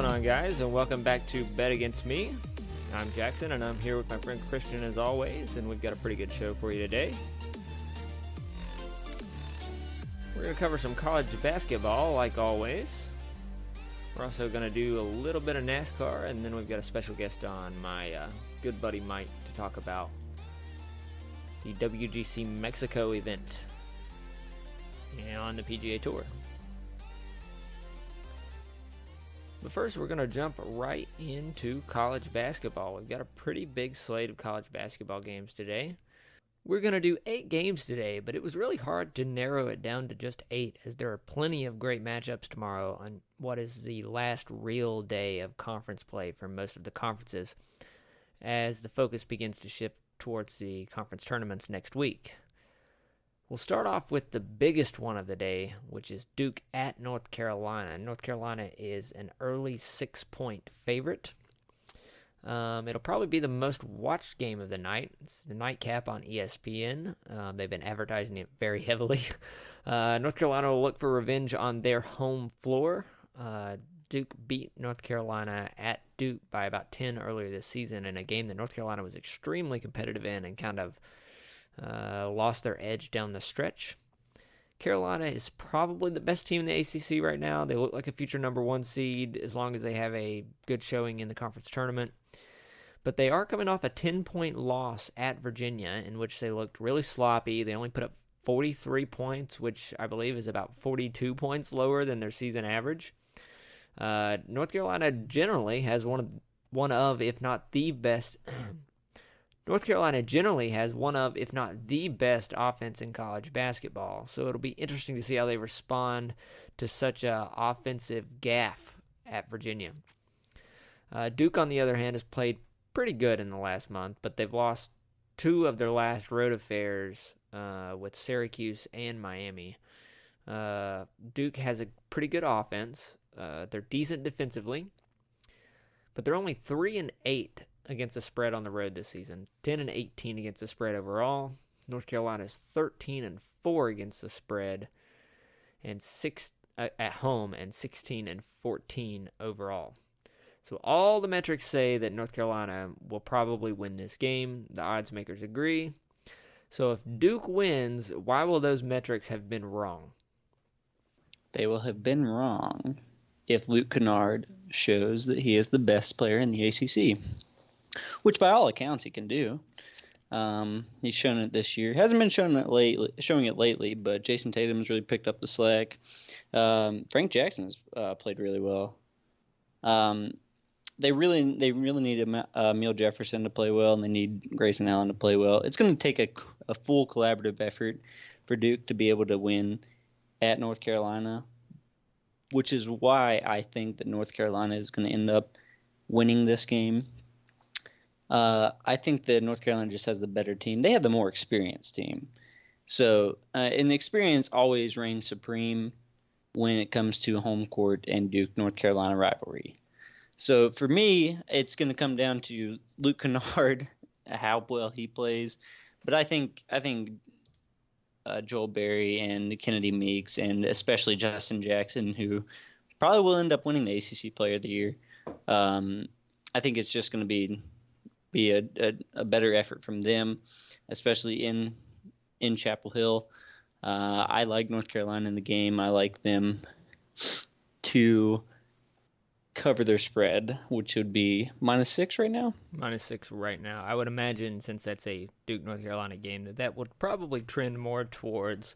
going on, guys, and welcome back to Bet Against Me. I'm Jaxon, and I'm here with my friend Christian as always, and we've got a pretty good show for you today. We're going to cover some college basketball, like always. We're also going to do a little bit of NASCAR, and then we've got a special guest on, my good buddy Mike, to talk about the WGC Mexico event on the PGA Tour. But first, we're going to jump right into college basketball. We've got a pretty big slate of college basketball games today. We're going to do 8 games today, but it was really hard to narrow it down to just 8, as there are plenty of great matchups tomorrow on what is the last real day of conference play for most of the conferences, as the focus begins to shift towards the conference tournaments next week. We'll start off with the biggest one of the day, which is Duke at North Carolina. North Carolina is an early 6-point favorite. It'll probably be the most watched game of the night. It's the nightcap on ESPN. They've been advertising it very heavily. North Carolina will look for revenge on their home floor. Duke beat North Carolina at Duke by about 10 earlier this season in a game that North Carolina was extremely competitive in and kind of lost their edge down the stretch. Carolina is probably the best team in the ACC right now. They look like a future number 1 seed as long as they have a good showing in the conference tournament. But they are coming off a 10-point loss at Virginia, in which they looked really sloppy. They only put up 43 points, which I believe is about 42 points lower than their season average. North Carolina generally has one of, if not the best North Carolina generally has one of, if not the best offense in college basketball, so it'll be interesting to see how they respond to such a offensive gaffe at Virginia. Duke, on the other hand, has played pretty good in the last month, but they've lost 2 of their last road affairs with Syracuse and Miami. Duke has a pretty good offense. They're decent defensively, but they're only 3-8 against the spread on the road this season. 10-18 against the spread overall. North Carolina is 13-4 against the spread, and 6 at home, and 16-14 overall. So all the metrics say that North Carolina will probably win this game. The odds makers agree. So if Duke wins, why will those metrics have been wrong? They will have been wrong if Luke Kennard shows that he is the best player in the ACC, which by all accounts he can do. He's shown it this year. Hasn't been showing it lately, but Jason Tatum's really picked up the slack. Frank Jackson's played really well. They really need Emil Jefferson to play well, and they need Grayson Allen to play well. It's going to take a full collaborative effort for Duke to be able to win at North Carolina, which is why I think that North Carolina is going to end up winning this game. I think that North Carolina just has the better team. They have the more experienced team. So, and the experience always reigns supreme when it comes to home court and Duke-North Carolina rivalry. So for me, it's going to come down to Luke Kennard, how well he plays. But I think Joel Berry and Kennedy Meeks, and especially Justin Jackson, who probably will end up winning the ACC Player of the Year. I think it's just going to be a better effort from them, especially in Chapel Hill. I like North Carolina in the game. I like them to cover their spread, which would be -6 right now. -6 right now. I would imagine, since that's a Duke-North Carolina game, that would probably trend more towards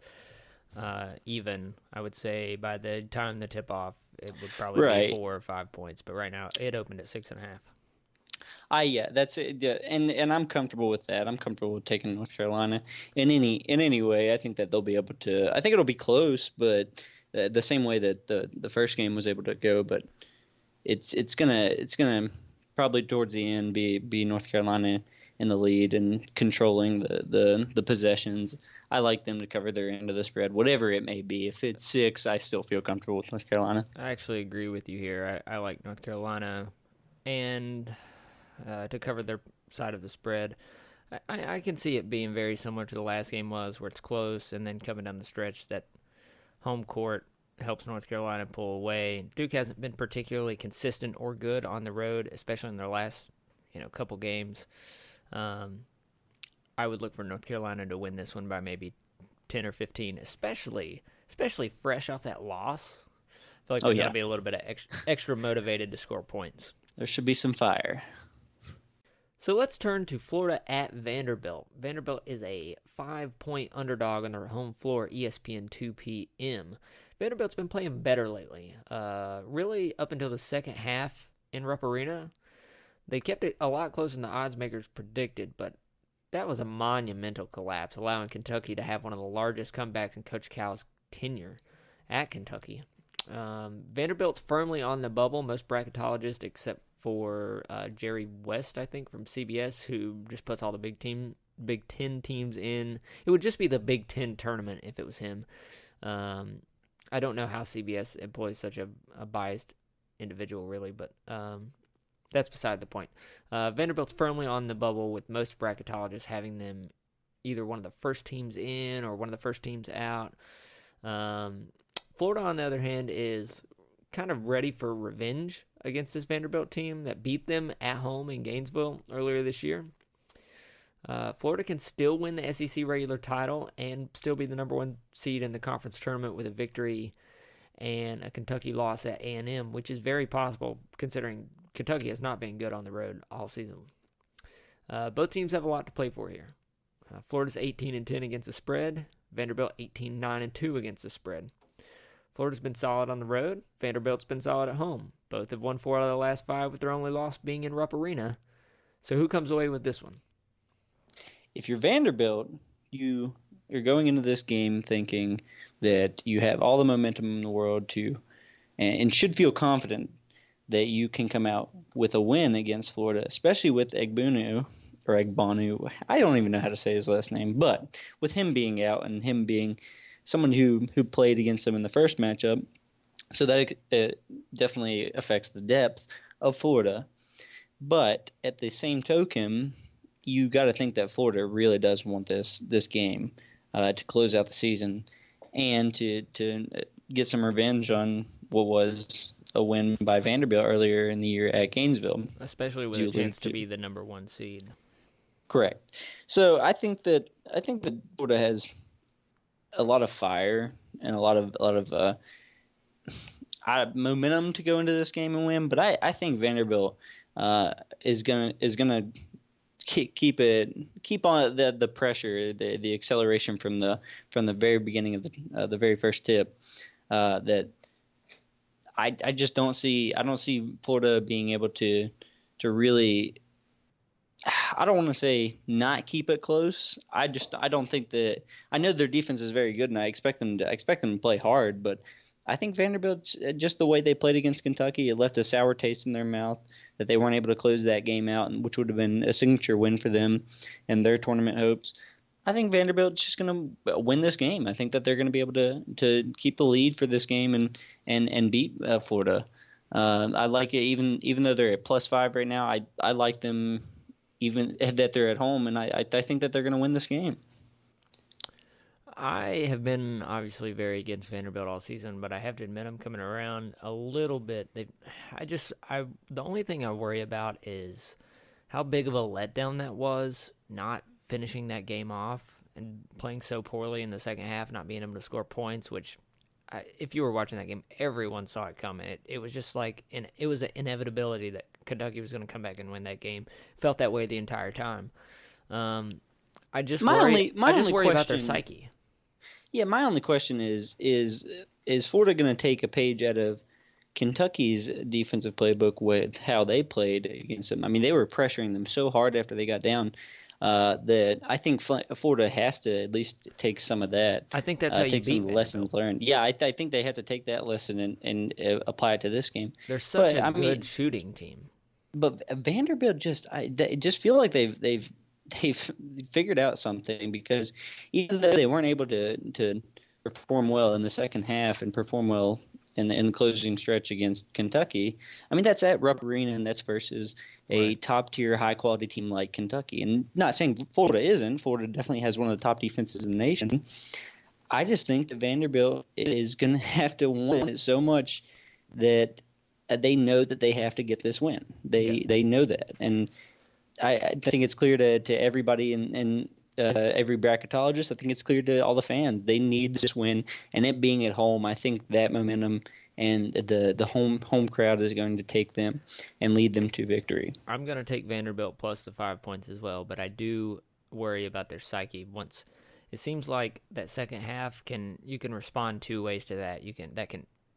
even. I would say by the time the tip-off, it would probably be 4 or 5 points. But right now, it opened at 6.5. Yeah, that's it. Yeah, and I'm comfortable with that. I'm comfortable with taking North Carolina in any way. I think that they'll be able to. I think it'll be close, but the same way that the first game was able to go. But it's gonna probably towards the end be North Carolina in the lead and controlling the possessions. I like them to cover their end of the spread, whatever it may be. If it's 6, I still feel comfortable with North Carolina. I actually agree with you here. I like North Carolina and to cover their side of the spread. I can see it being very similar to the last game was, where it's close, and then coming down the stretch, that home court helps North Carolina pull away. Duke hasn't been particularly consistent or good on the road, especially in their last couple games. I would look for North Carolina to win this one by maybe 10 or 15, especially fresh off that loss. I feel like they're going to be a little bit of extra motivated to score points. There should be some fire. So let's turn to Florida at Vanderbilt. Vanderbilt is a 5-point underdog on their home floor, ESPN 2 p.m. Vanderbilt's been playing better lately. Really, up until the second half in Rupp Arena, they kept it a lot closer than the odds makers predicted, but that was a monumental collapse, allowing Kentucky to have one of the largest comebacks in Coach Cal's tenure at Kentucky. Vanderbilt's firmly on the bubble. Most bracketologists, except for Jerry West, I think, from CBS, who just puts all the Big Ten teams in. It would just be the Big Ten tournament if it was him. I don't know how CBS employs such a biased individual, really, but that's beside the point. Vanderbilt's firmly on the bubble, with most bracketologists having them either one of the first teams in or one of the first teams out. Florida, on the other hand, is kind of ready for revenge against this Vanderbilt team that beat them at home in Gainesville earlier this year. Florida can still win the SEC regular title and still be the number one seed in the conference tournament with a victory and a Kentucky loss at A&M, which is very possible considering Kentucky has not been good on the road all season. Both teams have a lot to play for here. Florida's 18-10 against the spread. Vanderbilt 18-9-2 against the spread. Florida's been solid on the road. Vanderbilt's been solid at home. Both have won 4 out of the last 5, with their only loss being in Rupp Arena. So who comes away with this one? If you're Vanderbilt, you're going into this game thinking that you have all the momentum in the world and should feel confident that you can come out with a win against Florida, especially with Egbonu. I don't even know how to say his last name, but with him being out and him being someone who played against them in the first matchup, so that it definitely affects the depth of Florida. But at the same token, you got to think that Florida really does want this game to close out the season and to get some revenge on what was a win by Vanderbilt earlier in the year at Gainesville, especially with a chance to be the number one seed. Correct. So I think that Florida has a lot of fire and a lot of momentum to go into this game and win. But I think Vanderbilt is gonna keep on the pressure, the acceleration from the very beginning of the very first tip. That I just don't see Florida being able to really. I don't want to say not keep it close. I don't think that. I know their defense is very good, and I expect them to play hard. But I think Vanderbilt, just the way they played against Kentucky, it left a sour taste in their mouth that they weren't able to close that game out, which would have been a signature win for them and their tournament hopes. I think Vanderbilt's just going to win this game. I think that they're going to be able to keep the lead for this game and beat Florida. I like it even though they're at +5 right now. I like them. Even that they're at home, and I think that they're going to win this game. I have been obviously very against Vanderbilt all season, but I have to admit I'm coming around a little bit. The only thing I worry about is how big of a letdown that was, not finishing that game off and playing so poorly in the second half, not being able to score points, which if you were watching that game, everyone saw it coming. It was just like it was an inevitability that Kentucky was going to come back and win that game. Felt that way the entire time. I just worry about their psyche. Yeah, my only question is Florida going to take a page out of Kentucky's defensive playbook with how they played against them? I mean, they were pressuring them so hard after they got down that I think Florida has to at least take some of that. I think that's how you beat some lessons learned. Yeah, I think they have to take that lesson and apply it to this game. They're such a good shooting team. But Vanderbilt just feel like they've figured out something, because even though they weren't able to perform well in the second half and perform well in the closing stretch against Kentucky, I mean, that's at Rupp Arena, and that's versus a top-tier, high-quality team like Kentucky. And not saying Florida isn't. Florida definitely has one of the top defenses in the nation. I just think that Vanderbilt is going to have to win it so much that they know that they have to get this win. Yeah. They know that, and I think it's clear to everybody and every bracketologist. I think it's clear to all the fans. They need this win, and it being at home, I think that momentum and the home crowd is going to take them and lead them to victory. I'm going to take Vanderbilt plus the 5 points as well, but I do worry about their psyche. Once it seems like that second half you can respond two ways to that.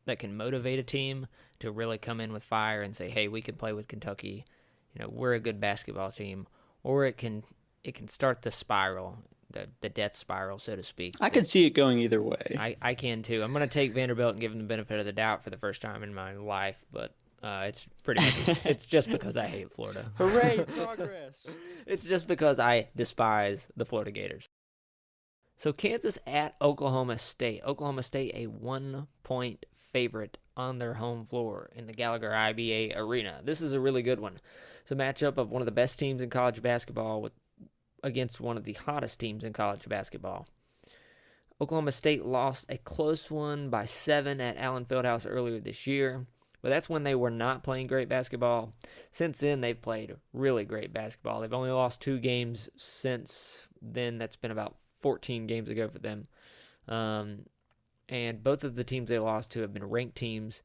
That can motivate a team to really come in with fire and say, "Hey, we can play with Kentucky. We're a good basketball team." Or it can start the spiral, the death spiral, so to speak. I could see it going either way. I can too. I'm going to take Vanderbilt and give them the benefit of the doubt for the first time in my life, but it's pretty much, it's just because I hate Florida. Hooray, progress. It's just because I despise the Florida Gators. So Kansas at Oklahoma State. Oklahoma State a 1-point favorite on their home floor in the Gallagher IBA Arena. This is a really good one. It's a matchup of one of the best teams in college basketball against one of the hottest teams in college basketball. Oklahoma State lost a close one by 7 at Allen Fieldhouse earlier this year, but that's when they were not playing great basketball. Since then, they've played really great basketball. They've only lost 2 games since then. That's been about 14 games ago for them. And both of the teams they lost to have been ranked teams,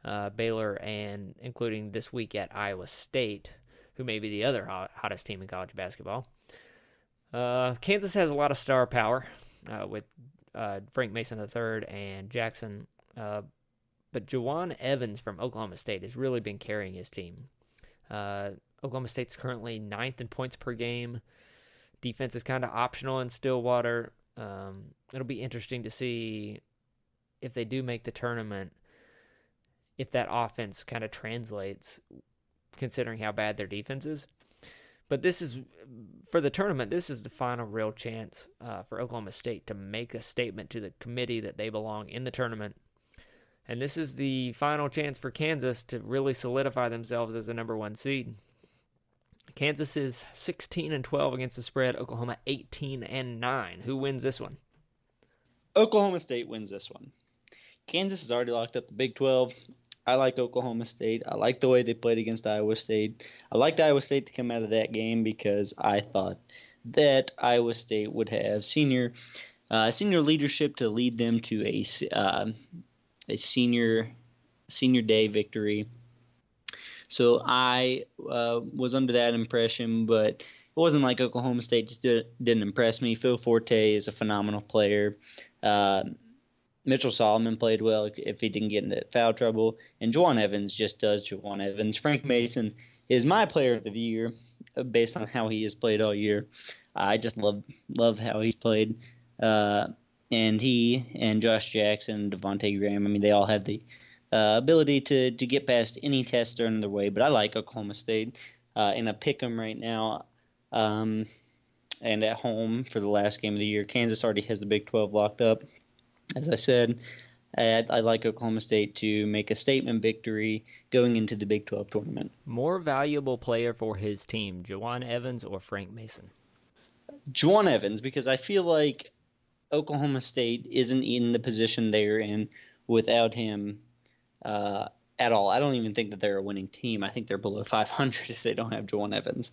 Baylor and including this week at Iowa State, who may be the other hottest team in college basketball. Kansas has a lot of star power with Frank Mason III and Jaxon, but Juwan Evans from Oklahoma State has really been carrying his team. Oklahoma State's currently 9th in points per game. Defense is kind of optional in Stillwater. It'll be interesting to see if they do make the tournament, if that offense kind of translates, considering how bad their defense is. But this is, for the tournament, this is the final real chance for Oklahoma State to make a statement to the committee that they belong in the tournament. And this is the final chance for Kansas to really solidify themselves as a number 1 seed. Kansas is 16-12 against the spread. Oklahoma 18-9. Who wins this one? Oklahoma State wins this one. Kansas has already locked up the Big 12. I like Oklahoma State. I like the way they played against Iowa State. I liked Iowa State to come out of that game because I thought that Iowa State would have senior leadership to lead them to a senior day victory. So I was under that impression, but it wasn't like Oklahoma State just didn't impress me. Phil Forte is a phenomenal player. Mitchell Solomon played well if he didn't get into foul trouble. And Juwan Evans just does Juwan Evans. Frank Mason is my player of the year based on how he has played all year. I just love how he's played. And he and Josh Jackson, Devontae Graham, I mean, they all had the ability to get past any test thrown in their way. But I like Oklahoma State in a pick'em right now. And at home for the last game of the year. Kansas already has the Big 12 locked up. As I said, I like Oklahoma State to make a statement victory going into the Big 12 tournament. More valuable player for his team, Juwan Evans or Frank Mason? Juwan Evans, because I feel like Oklahoma State isn't in the position they're in without him at all. I don't even think that they're a winning team. I think they're below 500 if they don't have Juwan Evans.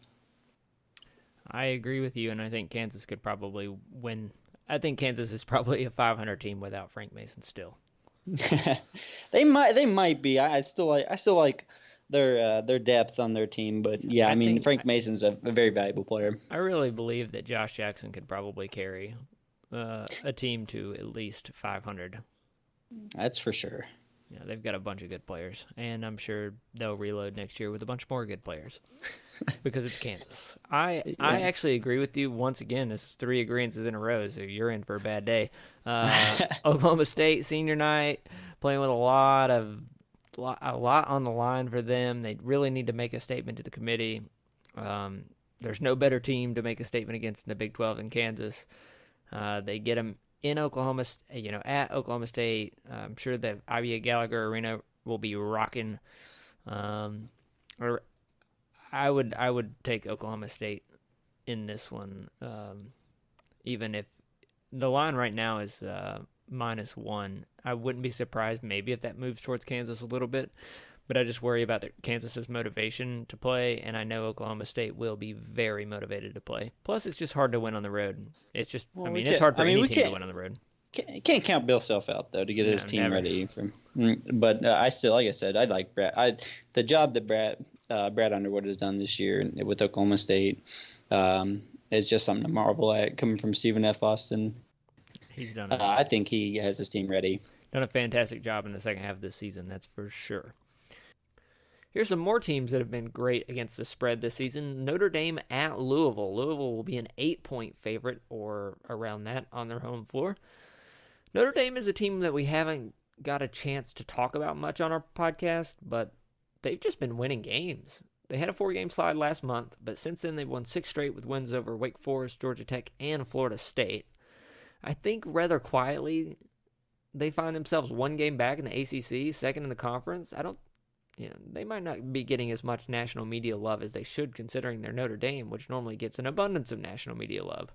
I agree with you, and I think Kansas could probably win. I think Kansas is probably a 500 team without Frank Mason still. They might be. I still like their depth on their team, but yeah, I mean Frank Mason's a very valuable player. I really believe that Josh Jackson could probably carry a team to at least 500. That's for sure. Yeah, they've got a bunch of good players, and I'm sure they'll reload next year with a bunch more good players because it's Kansas. I actually agree with you. Once again, this is 3 agreements in a row, so you're in for a bad day. Oklahoma State senior night, playing with a lot on the line for them. They really need to make a statement to the committee. There's no better team to make a statement against in the Big 12 than Kansas. They get them in Oklahoma, at Oklahoma State. I'm sure the IBA Gallagher Arena will be rocking. Or I would take Oklahoma State in this one, even if The line right now is -1. I wouldn't be surprised maybe if that moves towards Kansas a little bit, but I just worry about Kansas's motivation to play, and I know Oklahoma State will be very motivated to play. Plus, it's just hard to win on the road. It's just, Well, we it's can't. hard for I mean, any we team to win on the road. can't count Bill Self out though to get No, his team never. ready for. But I still, like I said, I like Brad. The job that Brad Underwood has done this year with Oklahoma State is just something to marvel at. Coming from Stephen F. Austin, He's done I think he has his team ready. done a fantastic job in the second half of this season, that's for sure. Here's some more teams that have been great against the spread this season. Notre Dame at Louisville. Louisville will be an 8-point favorite or around that on their home floor. Notre Dame is a team that we haven't got a chance to talk about much on our podcast, but they've just been winning games. They had a 4-game slide last month, but since then they've won 6 straight with wins over Wake Forest, Georgia Tech, and Florida State. I think rather quietly they find themselves 1 game back in the ACC, second in the conference. They might not be getting as much national media love as they should, considering they're Notre Dame, which normally gets an abundance of national media love.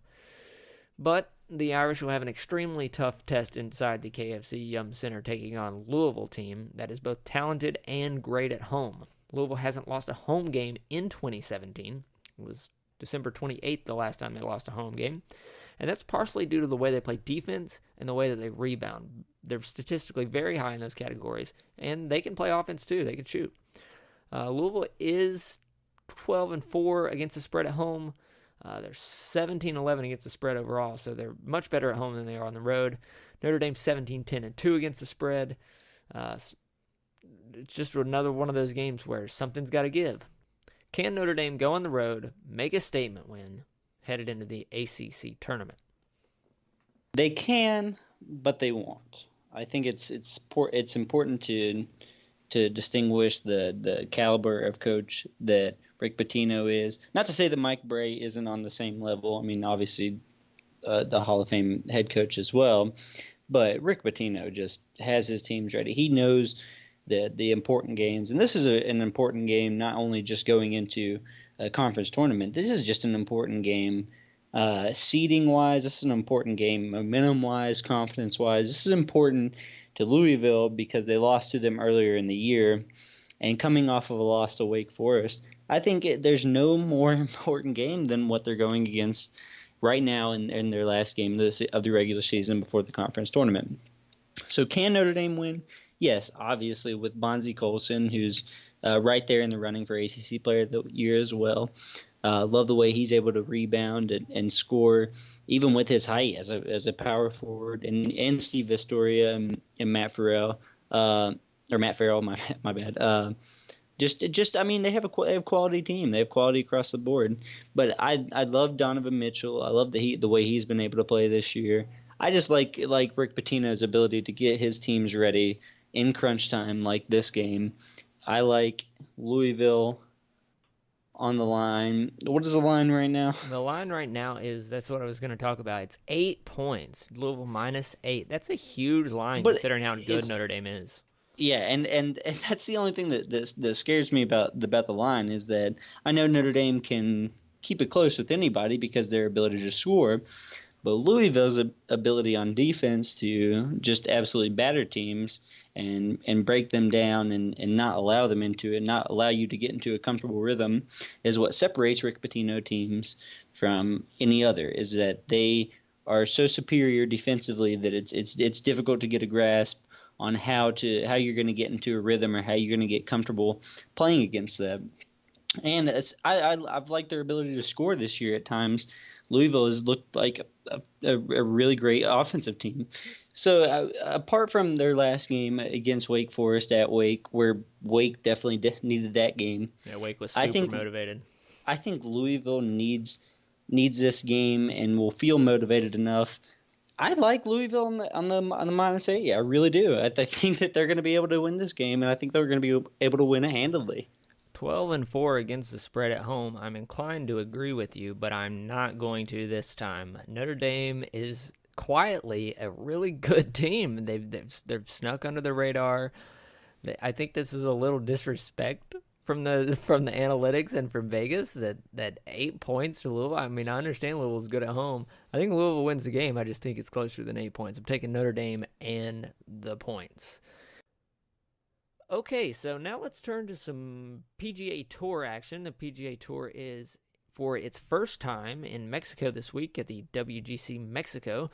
But the Irish will have an extremely tough test inside the KFC Yum Center, taking on Louisville team that is both talented and great at home. Louisville hasn't lost a home game in 2017. It was December 28th the last time they lost a home game. And that's partially due to the way they play defense and the way that they rebound. They're statistically very high in those categories, and they can play offense too. They can shoot. Louisville is 12-4 against the spread at home. They're 17-11 against the spread overall, so they're much better at home than they are on the road. Notre Dame 17-10-2 against the spread. It's just another one of those games where something's got to give. Can Notre Dame go on the road, make a statement win, headed into the ACC tournament? They can, but they won't. I think it's important to distinguish the caliber of coach that Rick Pitino is. Not to say that Mike Bray isn't on the same level. I mean, obviously, the Hall of Fame head coach as well. But Rick Pitino just has his teams ready. He knows the important games. And this is an important game, not only just going into a conference tournament. This is just an important game seeding-wise. This is an important game momentum-wise, confidence-wise. This is important to Louisville because they lost to them earlier in the year. And coming off of a loss to Wake Forest, I think there's no more important game than what they're going against right now in their last game of the regular season before the conference tournament. So can Notre Dame win? Yes, obviously with Bonzie Colson, who's right there in the running for ACC Player of the Year as well. Love the way he's able to rebound and score, even with his height as a power forward, and Steve Vistoria and Matt Farrell, Matt Farrell, my bad. I mean, they have quality team. They have quality across the board. But I love Donovan Mitchell. I love the way he's been able to play this year. I just like Rick Pitino's ability to get his teams ready in crunch time, like this game. I like Louisville on the line. What is the line right now? The line right now that's what I was going to talk about. It's 8 points. Louisville -8. That's a huge line considering how good Notre Dame is. Yeah, and that's the only thing that scares me about the line is that I know Notre Dame can keep it close with anybody because of their ability to score, but Louisville's ability on defense to just absolutely batter teams and break them down and not allow them into it, not allow you to get into a comfortable rhythm is what separates Rick Pitino teams from any other, is that they are so superior defensively that it's difficult to get a grasp on how you're going to get into a rhythm or how you're going to get comfortable playing against them. And I've liked their ability to score this year at times. Louisville has looked like a really great offensive team. So apart from their last game against Wake Forest at Wake, where Wake definitely needed that game. Yeah, Wake was super motivated. I think Louisville needs this game and will feel motivated enough. I like Louisville on the -8. Yeah, I really do. I think that they're going to be able to win this game, and I think they're going to be able to win it handily. 12-4 against the spread at home. I'm inclined to agree with you, but I'm not going to this time. Notre Dame is quietly a really good team. They've snuck under the radar. I think this is a little disrespect from the analytics and from Vegas that 8 points to Louisville. I mean, I understand Louisville's good at home. I think Louisville wins the game. I just think it's closer than 8 points. I'm taking Notre Dame and the points. Okay, so now let's turn to some PGA Tour action. The PGA Tour is for its first time in Mexico this week at the WGC Mexico.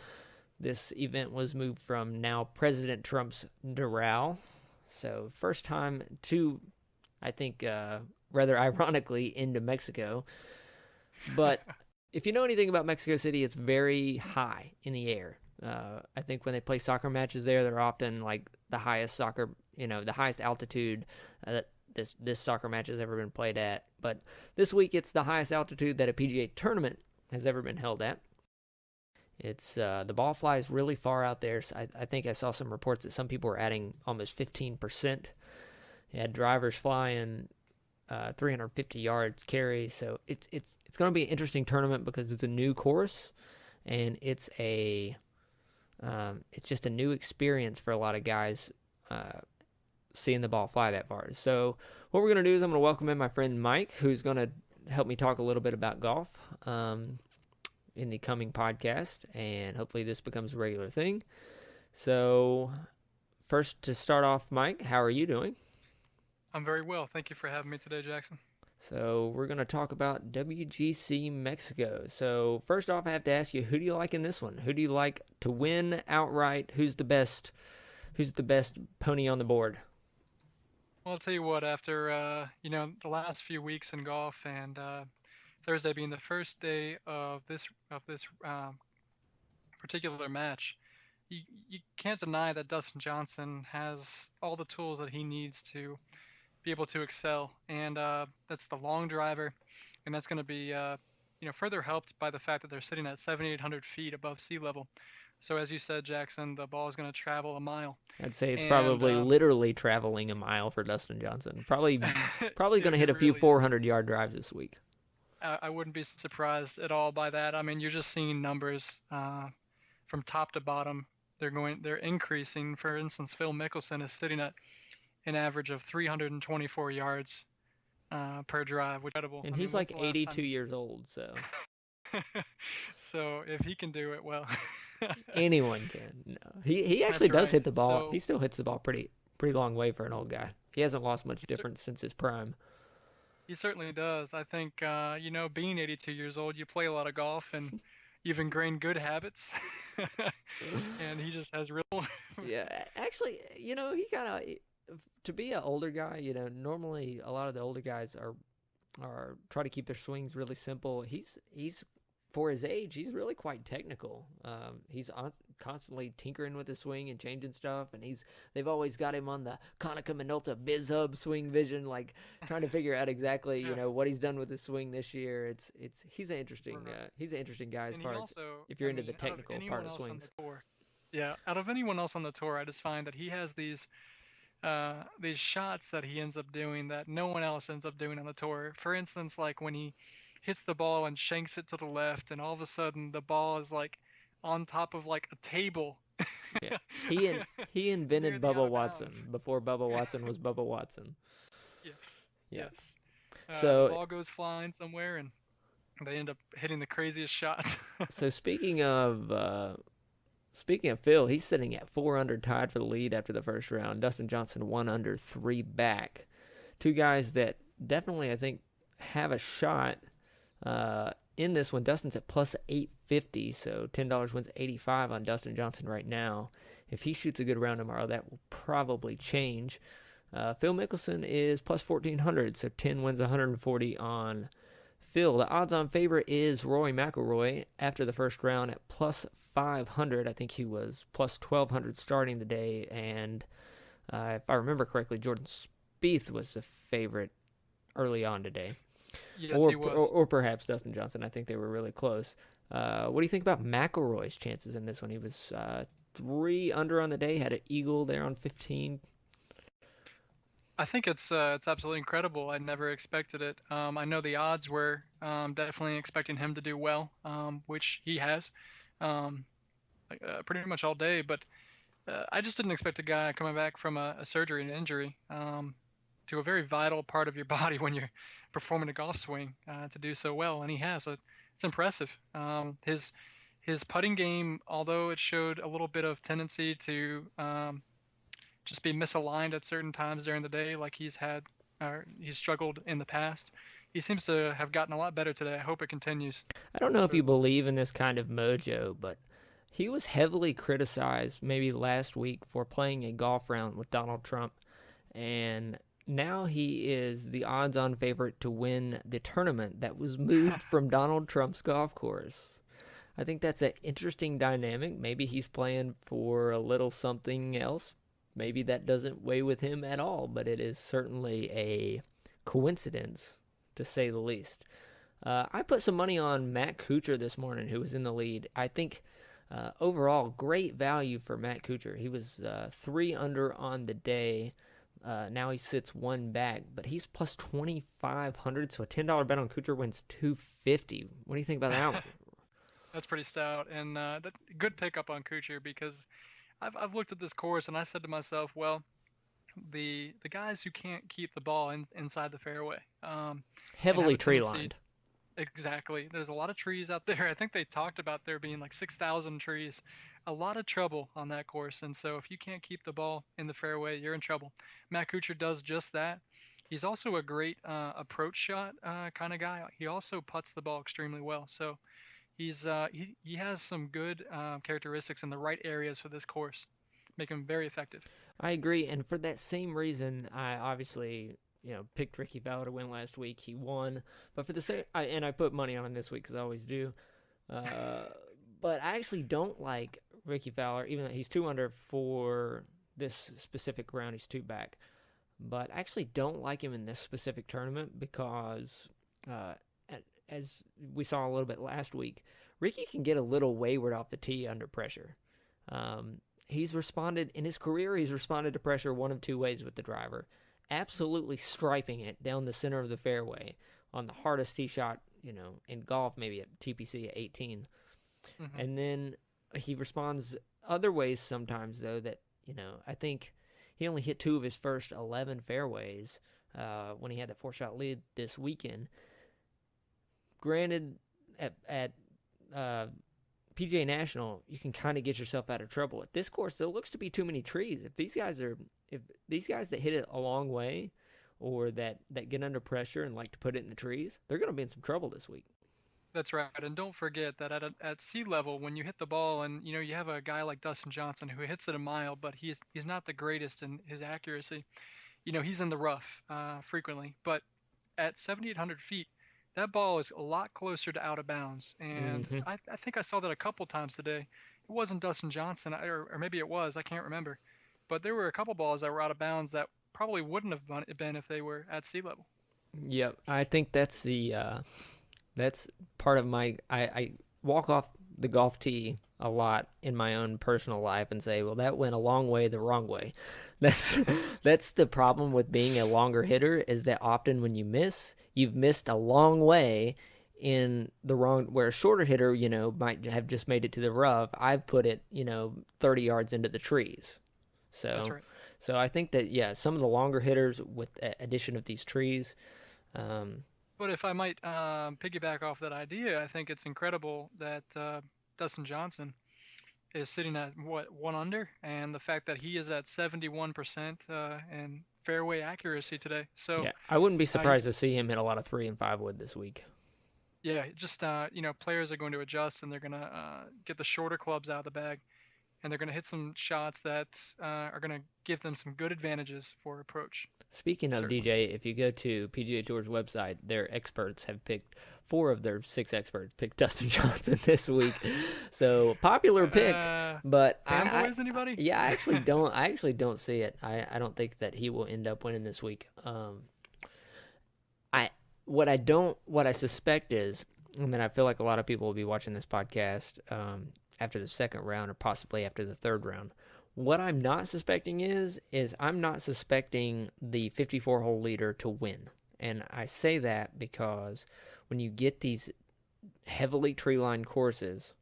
This event was moved from now President Trump's Doral. So first time to, I think, rather ironically, into Mexico. But if you know anything about Mexico City, it's very high in the air. I think when they play soccer matches there, they're often like the highest the highest altitude that this soccer match has ever been played at. But this week, it's the highest altitude that a PGA tournament has ever been held at. It's the ball flies really far out there. So I think I saw some reports that some people were adding almost 15%. You had drivers flying 350 yards carry. So it's going to be an interesting tournament because it's a new course and it's just a new experience for a lot of guys seeing the ball fly that far. So what we're going to do is I'm going to welcome in my friend Mike, who's going to help me talk a little bit about golf in the coming podcast, and hopefully this becomes a regular thing. So first, to start off, Mike, how are you doing? I'm very well. Thank you for having me today, Jaxon. So we're going to talk about WGC Mexico. So first off, I have to ask you, who do you like in this one? Who do you like to win outright? Who's the best pony on the board? Well, I'll tell you what, after the last few weeks in golf and Thursday being the first day of this particular match, you can't deny that Dustin Johnson has all the tools that he needs to be able to excel, and that's the long driver, and that's going to be further helped by the fact that they're sitting at 7,800 feet above sea level. So as you said, Jaxon, the ball is going to travel a mile. I'd say it's probably literally traveling a mile for Dustin Johnson. Probably going to hit a few 400-yard drives this week. I wouldn't be surprised at all by that. I mean, you're just seeing numbers from top to bottom. They're increasing. For instance, Phil Mickelson is sitting at an average of 324 yards per drive, which is incredible. And he's like 82 years old, so. So if he can do it, well, anyone can. No, he actually does hit the ball. So, he still hits the ball pretty long way for an old guy. He hasn't lost much difference since his prime. He certainly does. I think being 82 years old, you play a lot of golf and you've ingrained good habits, and he just has real. Yeah, actually, he kind of, to be an older guy, normally a lot of the older guys are try to keep their swings really simple. He's for his age, he's really quite technical. He's constantly tinkering with the swing and changing stuff, and they've always got him on the Konica Minolta BizHub swing vision, like trying to figure out exactly what he's done with his swing this year. He's an interesting guy as far as if you're into the technical part of swings. Yeah, out of anyone else on the tour, I just find that he has these shots that he ends up doing that no one else ends up doing on the tour. For instance, like when he hits the ball and shanks it to the left, and all of a sudden the ball is like on top of like a table. Yeah, he invented Bubba Watson before Bubba Watson was Bubba Watson. Yes. So the ball goes flying somewhere, and they end up hitting the craziest shots. So speaking of Phil, he's sitting at 4 under, tied for the lead after the first round. Dustin Johnson 1 under, 3 back. Two guys that definitely, I think, have a shot in this one. Dustin's at plus 850, so $10 wins 85 on Dustin Johnson right now. If he shoots a good round tomorrow, that will probably change. Phil Mickelson is plus 1,400, so 10 wins 140 on Phil. The odds-on favorite is Rory McIlroy after the first round at plus 500. I think he was plus 1,200 starting the day, and if I remember correctly, Jordan Spieth was the favorite early on today. Yes, he was. Or perhaps Dustin Johnson. I think they were really close. What do you think about McIlroy's chances in this one? He was 3 under on the day, had an eagle there on 15. I think it's absolutely incredible. I never expected it. I know the odds were definitely expecting him to do well, which he has pretty much all day. But I just didn't expect a guy coming back from a surgery and injury to a very vital part of your body when you're performing a golf swing to do so well, and he has. So it's impressive. His putting game, although it showed a little bit of tendency to just be misaligned at certain times during the day, like he's struggled in the past. He seems to have gotten a lot better today. I hope it continues. I don't know if you believe in this kind of mojo, but he was heavily criticized maybe last week for playing a golf round with Donald Trump, and now he is the odds-on favorite to win the tournament that was moved from Donald Trump's golf course. I think that's an interesting dynamic. Maybe he's playing for a little something else. Maybe that doesn't weigh with him at all, but it is certainly a coincidence, to say the least. I put some money on Matt Kuchar this morning, who was in the lead. I think overall, great value for Matt Kuchar. He was 3 under on the day. Now he sits 1 back, but he's plus 2,500, so a $10 bet on Kuchar wins $250. What do you think about that one? That's pretty stout, and good pickup on Kuchar, because I've looked at this course and I said to myself, well, the guys who can't keep the ball inside the fairway, Heavily tree lined. Exactly. There's a lot of trees out there. I think they talked about there being like 6,000 trees. A lot of trouble on that course, and so if you can't keep the ball in the fairway, you're in trouble. Matt Kuchar does just that. He's also a great approach shot kind of guy. He also putts the ball extremely well. So he has some good characteristics in the right areas for this course, make him very effective. I agree, and for that same reason, I obviously picked Ricky Fowler to win last week. He won, but for the same, I put money on him this week because I always do. But I actually don't like Ricky Fowler, even though he's 2 under for this specific round. He's 2 back, but I actually don't like him in this specific tournament because, as we saw a little bit last week, Ricky can get a little wayward off the tee under pressure. He's responded in his career. He's responded to pressure one of 2 ways with the driver: absolutely striping it down the center of the fairway on the hardest tee shot, in golf, maybe at TPC at 18. Mm-hmm. And then he responds other ways sometimes, though, that, I think he only hit 2 of his first 11 fairways when he had that 4-shot lead this weekend. Granted, at PGA National, you can kind of get yourself out of trouble. At this course, there looks to be too many trees. If these guys that hit it a long way, or that get under pressure and like to put it in the trees, they're going to be in some trouble this week. That's right, and don't forget that at sea level, when you hit the ball, and you have a guy like Dustin Johnson who hits it a mile, but he's not the greatest in his accuracy. He's in the rough frequently, but at 7,800 feet, that ball is a lot closer to out of bounds, and mm-hmm. I think I saw that a couple times today. It wasn't Dustin Johnson, or maybe it was, I can't remember, but there were a couple balls that were out of bounds that probably wouldn't have been if they were at sea level. Yep, I think that's that's part of my. I walk off the golf tee a lot in my own personal life and say, well, that went a long way the wrong way. That's the problem with being a longer hitter, is that often when you miss, you've missed a long way in the wrong, where a shorter hitter, might have just made it to the rough. I've put it, 30 yards into the trees. So, that's right. So I think that, some of the longer hitters with the addition of these trees. But if I might piggyback off that idea, I think it's incredible that Dustin Johnson is sitting at 1 under, and the fact that he is at 71% in fairway accuracy today. So yeah, I wouldn't be surprised to see him hit a lot of 3 and 5 wood this week. Yeah, just players are going to adjust, and they're going to get the shorter clubs out of the bag, and they're going to hit some shots that are going to give them some good advantages for approach. Speaking of Certainly. DJ, if you go to PGA Tour's website, their experts have picked 4 of their 6 experts picked Dustin Johnson this week. So popular pick, but fanboys, anybody? Yeah, I actually don't see it. I don't think that he will end up winning this week. What I suspect is, and then I feel like a lot of people will be watching this podcast after the second round or possibly after the third round. What I'm not suspecting is I'm not suspecting the 54-hole leader to win. And I say that because when you get these heavily tree-lined courses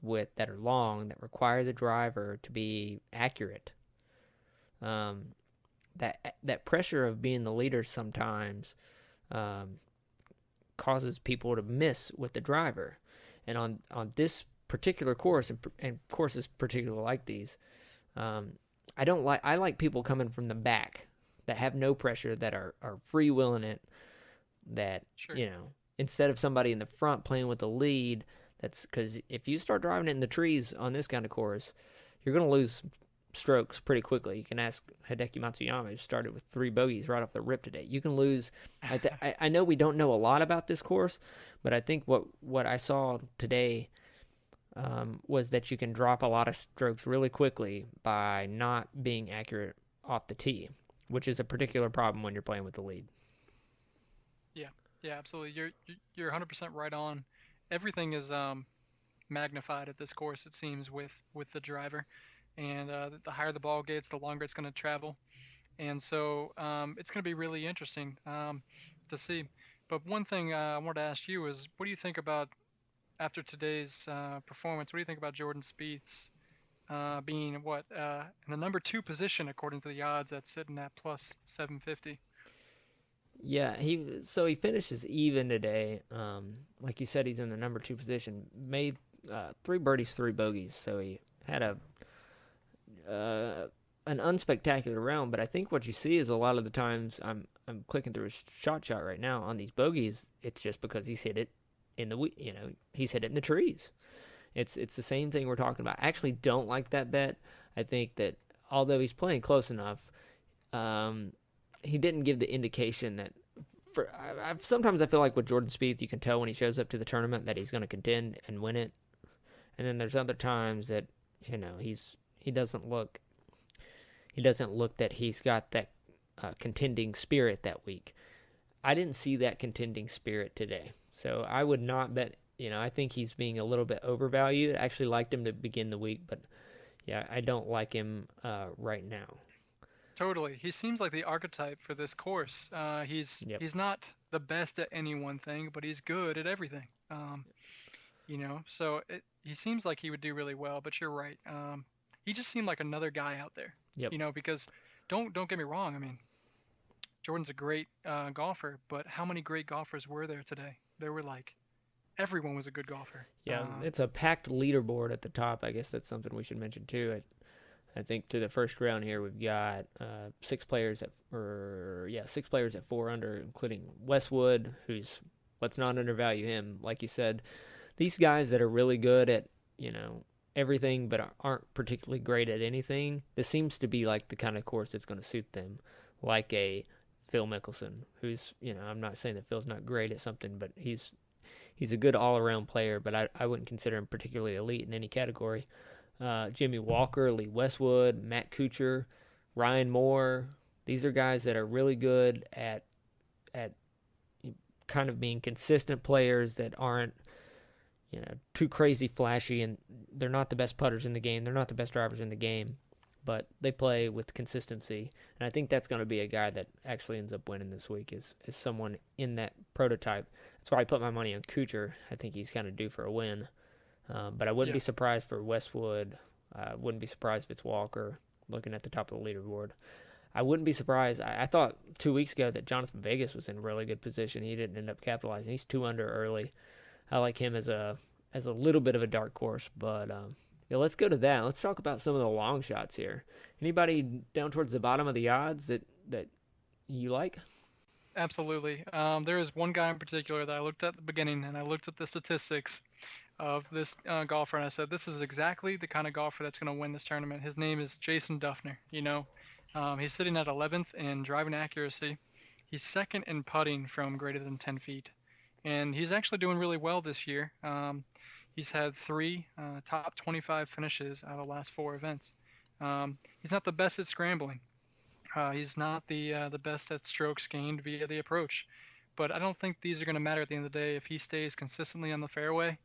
that are long, that require the driver to be accurate, that pressure of being the leader sometimes causes people to miss with the driver. And on this particular course, and courses particularly like these, I like people coming from the back that have no pressure, that are freewheeling it, that, Sure. instead of somebody in the front playing with the lead. That's because if you start driving it in the trees on this kind of course, you're going to lose strokes pretty quickly. You can ask Hideki Matsuyama, who started with 3 bogeys right off the rip today. You can lose. I know we don't know a lot about this course, but I think what I saw today was that you can drop a lot of strokes really quickly by not being accurate off the tee, which is a particular problem when you're playing with the lead. Yeah, absolutely. You're 100% right on. Everything is magnified at this course, it seems, with the driver, and the higher the ball gets, the longer it's going to travel, and so it's going to be really interesting to see. But one thing I wanted to ask you is, what do you think about after today's performance? What do you think about Jordan Spieth's being in the number 2 position according to the odds, that's sitting at plus 750? Yeah, he finishes even today. Like you said, he's in the number 2 position. Made 3 birdies, 3 bogeys, so he had an unspectacular round. But I think what you see is a lot of the times, I'm clicking through his shot right now on these bogeys. It's just because he's hit it he's hit it in the trees. It's the same thing we're talking about. I actually don't like that bet. I think that although he's playing close enough, he didn't give the indication that. Sometimes I feel like with Jordan Spieth, you can tell when he shows up to the tournament that he's going to contend and win it, and then there's other times that he doesn't look that he's got that contending spirit that week. I didn't see that contending spirit today, so I would not bet. I think he's being a little bit overvalued. I actually liked him to begin the week, but yeah, I don't like him right now. Totally. He seems like the archetype for this course. He's not the best at any one thing, but he's good at everything. So he seems like he would do really well. But you're right. He just seemed like another guy out there. Yep. Because don't get me wrong. I mean, Jordan's a great golfer, but how many great golfers were there today? There were everyone was a good golfer. Yeah, it's a packed leaderboard at the top. I guess that's something we should mention too. I think to the first round here, we've got 6 players at 4 under, including Westwood, who's, let's not undervalue him. Like you said, these guys that are really good at everything but aren't particularly great at anything. This seems to be like the kind of course that's going to suit them, like a Phil Mickelson, who's I'm not saying that Phil's not great at something, but he's a good all-around player, but I wouldn't consider him particularly elite in any category. Jimmy Walker, Lee Westwood, Matt Kuchar, Ryan Moore. These are guys that are really good at kind of being consistent players that aren't too crazy flashy, and they're not the best putters in the game. They're not the best drivers in the game, but they play with consistency. And I think that's going to be a guy that actually ends up winning this week is someone in that prototype. That's why I put my money on Kuchar. I think he's kind of due for a win. But I wouldn't be surprised for Westwood. Wouldn't be surprised if it's Walker, looking at the top of the leaderboard. I wouldn't be surprised. I thought 2 weeks ago that Jonathan Vegas was in a really good position. He didn't end up capitalizing. He's 2 under early. I like him as a little bit of a dark horse. But let's go to that. Let's talk about some of the long shots here. Anybody down towards the bottom of the odds that you like? Absolutely. There is one guy in particular that I looked at the beginning, and I looked at the statistics of this golfer, and I said, this is exactly the kind of golfer that's going to win this tournament. His name is Jason Duffner. He's sitting at 11th in driving accuracy. He's 2nd in putting from greater than 10 feet, and he's actually doing really well this year. He's had 3 top 25 finishes out of the last 4 events. He's not the best at scrambling. He's not the best at strokes gained via the approach, but I don't think these are going to matter at the end of the day if he stays consistently on the fairway.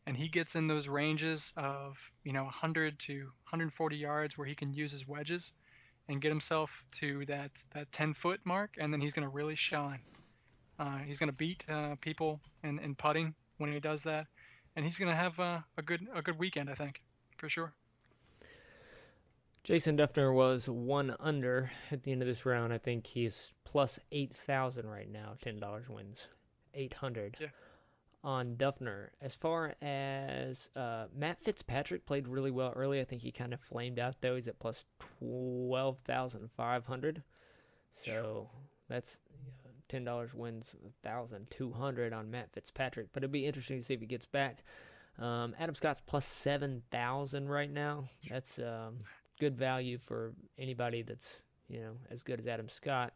And he gets in those ranges of 100 to 140 yards where he can use his wedges and get himself to that 10-foot mark, and then he's going to really shine. He's going to beat people in putting when he does that, and he's going to have a good weekend, I think, for sure. Jason Duffner was one under at the end of this round. I think he's plus 8,000 right now. $10 wins 800 on Duffner. As far as Matt Fitzpatrick played really well early. I think he kind of flamed out though. He's at plus 12,500. So that's $10 wins 1,200 on Matt Fitzpatrick. But it'll be interesting to see if he gets back. Adam Scott's plus 7,000 right now. That's good value for anybody that's as good as Adam Scott.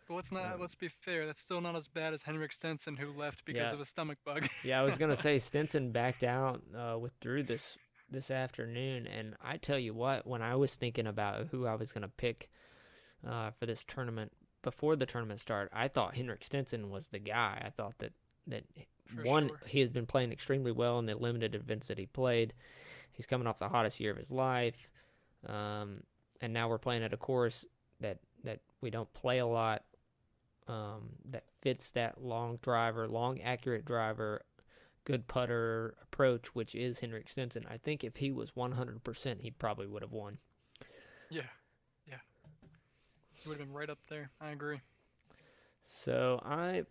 But let's be fair. That's still not as bad as Henrik Stenson, who left because of a stomach bug. Yeah, I was gonna say Stenson backed out, withdrew this afternoon, and I tell you what, when I was thinking about who I was gonna pick for this tournament before the tournament started, I thought Henrik Stenson was the guy. I thought that he has been playing extremely well in the limited events that he played. He's coming off the hottest year of his life. And now we're playing at a course that we don't play a lot, that fits that long accurate driver, good putter approach, which is Henrik Stenson. I think if he was 100%, he probably would have won. Yeah. He would have been right up there. I agree. So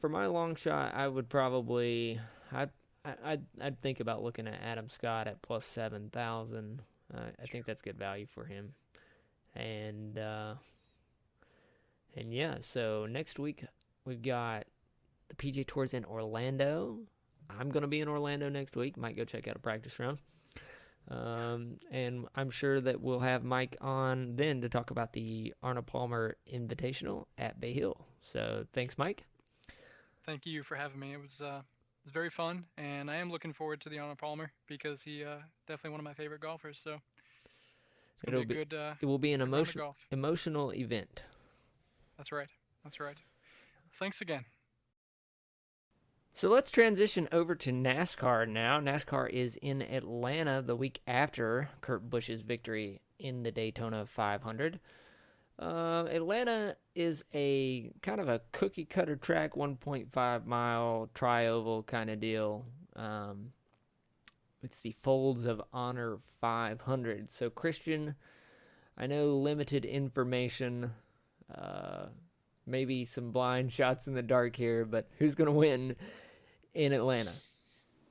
for my long shot, I would probably, I'd think about looking at Adam Scott at plus 7,000. I think that's good value for him. And yeah, so next week we've got the PGA Tours in Orlando. I'm going to be in Orlando next week. Might go check out a practice round. And I'm sure that we'll have Mike on then to talk about the Arnold Palmer Invitational at Bay Hill. So thanks, Mike. Thank you for having me. It was very fun, and I am looking forward to the Arnold Palmer because he definitely one of my favorite golfers. So it's gonna be a good. It will be an emotional event. That's right. Thanks again. So let's transition over to NASCAR now. NASCAR is in Atlanta the week after Kurt Busch's victory in the Daytona 500. Atlanta is a kind of a cookie-cutter track, 1.5-mile tri-oval kind of deal. It's the Folds of Honor 500. So, Christian, I know limited information, maybe some blind shots in the dark here, but who's going to win in Atlanta?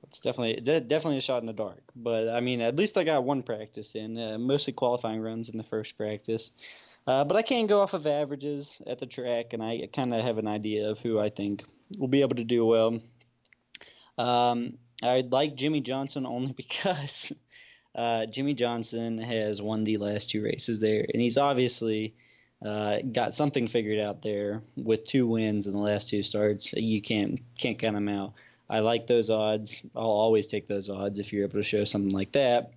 It's definitely a shot in the dark. But, I mean, at least I got one practice in, mostly qualifying runs in the first practice. But I can go off of averages at the track, and I kind of have an idea of who I think will be able to do well. I'd like Jimmy Johnson only because Jimmy Johnson has won the last two races there, and he's obviously got something figured out there with 2 wins in the last 2 starts. You can't count him out. I like those odds. I'll always take those odds if you're able to show something like that.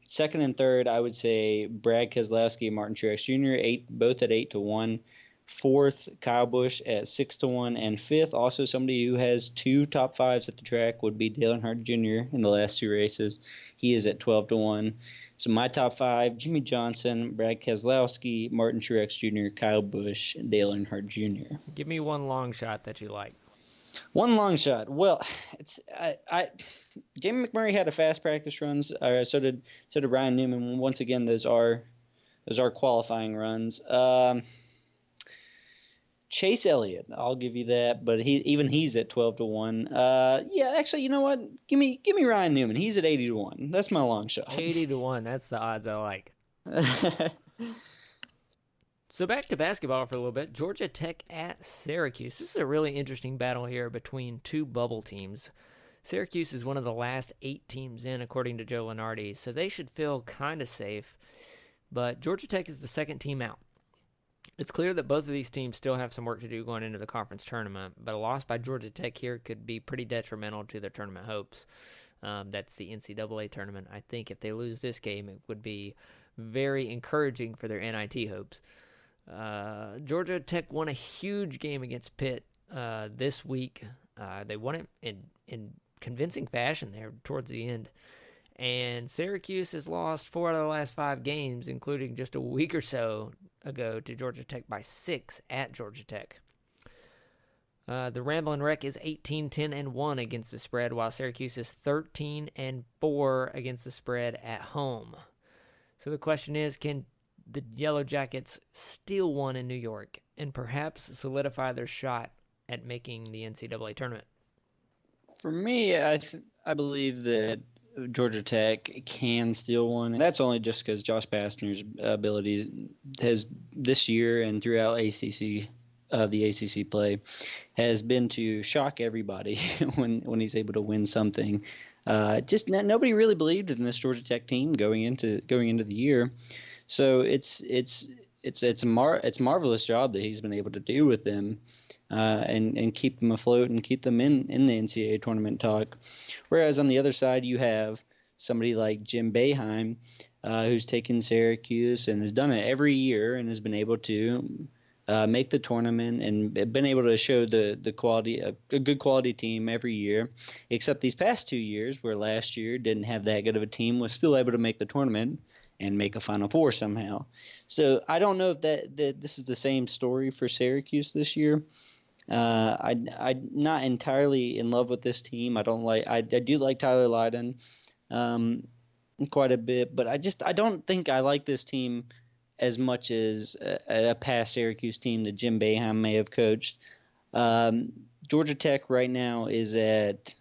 Second and third, I would say Brad Keselowski and Martin Truex Jr., both at 8-1. Fourth, Kyle Busch at 6-1. And fifth, also somebody who has 2 top 5s at the track, would be Dale Earnhardt Jr. in the last 2 races. He is at 12-1. So my top 5, Jimmy Johnson, Brad Keselowski, Martin Truex Jr., Kyle Busch, and Dale Earnhardt Jr. Give me one long shot that you like. One long shot. Well, Jamie McMurray had a fast practice runs. So did Ryan Newman. Once again, those are qualifying runs. Chase Elliott, I'll give you that, but he's at 12-1. Yeah, actually, you know what? Give me Ryan Newman. He's at 80-1. That's my long shot. 80-1. That's the odds I like. So back to basketball for a little bit. Georgia Tech at Syracuse. This is a really interesting battle here between 2 bubble teams. Syracuse is one of the last 8 teams in, according to Joe Lunardi, so they should feel kind of safe. But Georgia Tech is the second team out. It's clear that both of these teams still have some work to do going into the conference tournament, but a loss by Georgia Tech here could be pretty detrimental to their tournament hopes. That's the NCAA tournament. I think if they lose this game, it would be very encouraging for their NIT hopes. Georgia Tech won a huge game against Pitt this week. They won it in convincing fashion there towards the end. And Syracuse has lost 4 out of the last 5 games, including just a week or so ago to Georgia Tech by 6 at Georgia Tech. The Ramblin' Wreck is 18-10-1 against the spread, while Syracuse is 13-4 against the spread at home. So the question is, can the Yellow Jackets steal one in New York and perhaps solidify their shot at making the NCAA tournament? For me, I believe that Georgia Tech can steal one. That's only just because Josh Pastner's ability has this year and throughout the ACC play, has been to shock everybody when he's able to win something. Nobody really believed in this Georgia Tech team going into the year, so it's a marvelous job that he's been able to do with them. And keep them afloat and keep them in the NCAA tournament talk. Whereas on the other side, you have somebody like Jim Boeheim, who's taken Syracuse and has done it every year and has been able to make the tournament and been able to show the quality, a good quality team every year, except these past 2 years where last year didn't have that good of a team, was still able to make the tournament and make a Final Four somehow. So I don't know if that this is the same story for Syracuse this year. I'm not entirely in love with this team. I do like Tyler Lydon quite a bit, but I don't think I like this team as much as a past Syracuse team that Jim Boeheim may have coached. Georgia Tech right now is at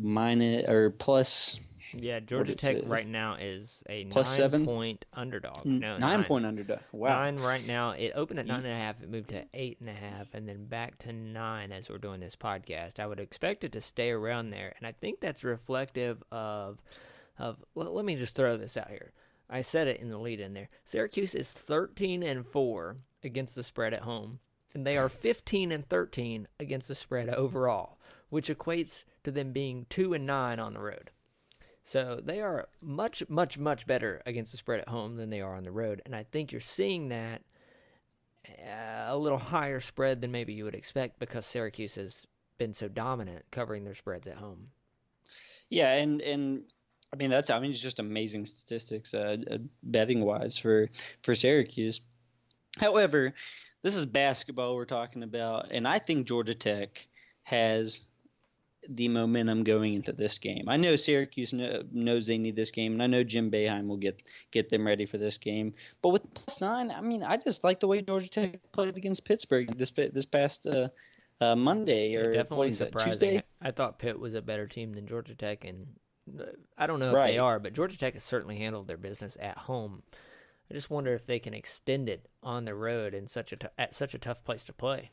minus or plus. Yeah, Georgia Tech right now is a plus 9-point underdog. No, 9-point underdog. Wow. 9 right now. It opened at 9.5. It moved to 8.5, and then back to 9 as we're doing this podcast. I would expect it to stay around there, and I think that's reflective of. Well, let me just throw this out here. I said it in the lead in there. Syracuse is 13-4 against the spread at home, and they are 15-13 against the spread overall, which equates to them being 2-9 on the road. So they are much, much, much better against the spread at home than they are on the road. And I think you're seeing that a little higher spread than maybe you would expect because Syracuse has been so dominant covering their spreads at home. Yeah, and I mean it's just amazing statistics betting wise for Syracuse. However, this is basketball we're talking about, and I think Georgia Tech has the momentum going into this game. I know Syracuse knows they need this game, and I know Jim Boeheim will get them ready for this game. But with +9, I mean, I just like the way Georgia Tech played against Pittsburgh this past Monday or definitely surprising. Tuesday. I thought Pitt was a better team than Georgia Tech, and I don't know if Right. they are, but Georgia Tech has certainly handled their business at home. I just wonder if they can extend it on the road in at such a tough place to play.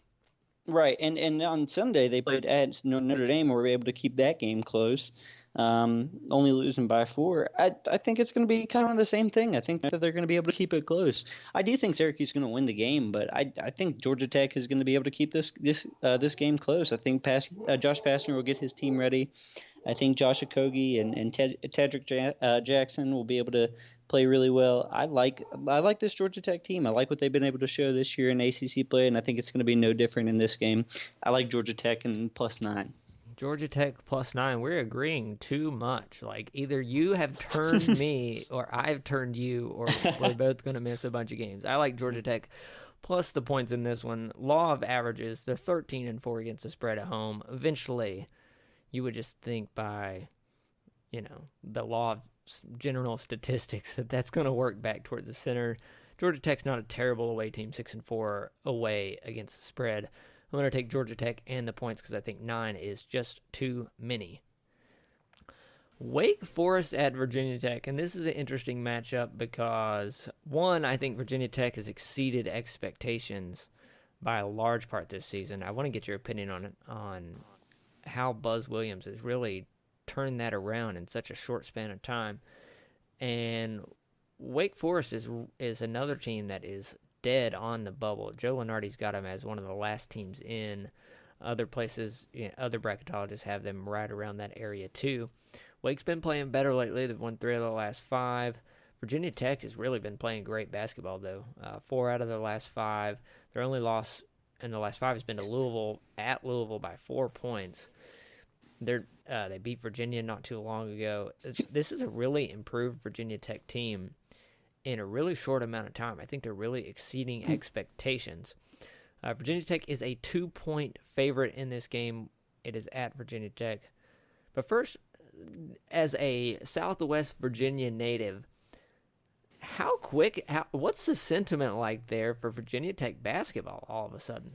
Right, and on Sunday they played at Notre Dame, and were able to keep that game close, only losing by 4. I think it's going to be kind of the same thing. I think that they're going to be able to keep it close. I do think Syracuse is going to win the game, but I think Georgia Tech is going to be able to keep this game close. I think Josh Pastner will get his team ready. I think Josh Okogie and Tedrick Jaxon will be able to play really well. I like this Georgia Tech team. I like what they've been able to show this year in ACC play, and I think it's going to be no different in this game. I like Georgia Tech and +9. Georgia Tech +9. We're agreeing too much. Like either you have turned me or I've turned you, or we're both going to miss a bunch of games. I like Georgia Tech plus the points in this one. Law of averages, they're 13-4 against the spread at home. Eventually, you would just think by, the law of general statistics that's going to work back towards the center. Georgia Tech's not a terrible away team, 6-4 away against the spread. I'm going to take Georgia Tech and the points because I think 9 is just too many. Wake Forest at Virginia Tech, and this is an interesting matchup because, one, I think Virginia Tech has exceeded expectations by a large part this season. I want to get your opinion on how Buzz Williams has really turned that around in such a short span of time. And Wake Forest is another team that is dead on the bubble. Joe Lunardi's got them as one of the last teams in. Other places, other bracketologists have them right around that area too. Wake's been playing better lately. They've won 3 of the last 5. Virginia Tech has really been playing great basketball, though. 4 out of their last 5. Their only loss in the last 5 has been to Louisville, at Louisville by 4 points. They beat Virginia not too long ago. This is a really improved Virginia Tech team in a really short amount of time. I think they're really exceeding expectations. Virginia Tech is a 2-point favorite in this game. It is at Virginia Tech. But first, as a Southwest Virginia native, how quick? What's the sentiment like there for Virginia Tech basketball all of a sudden?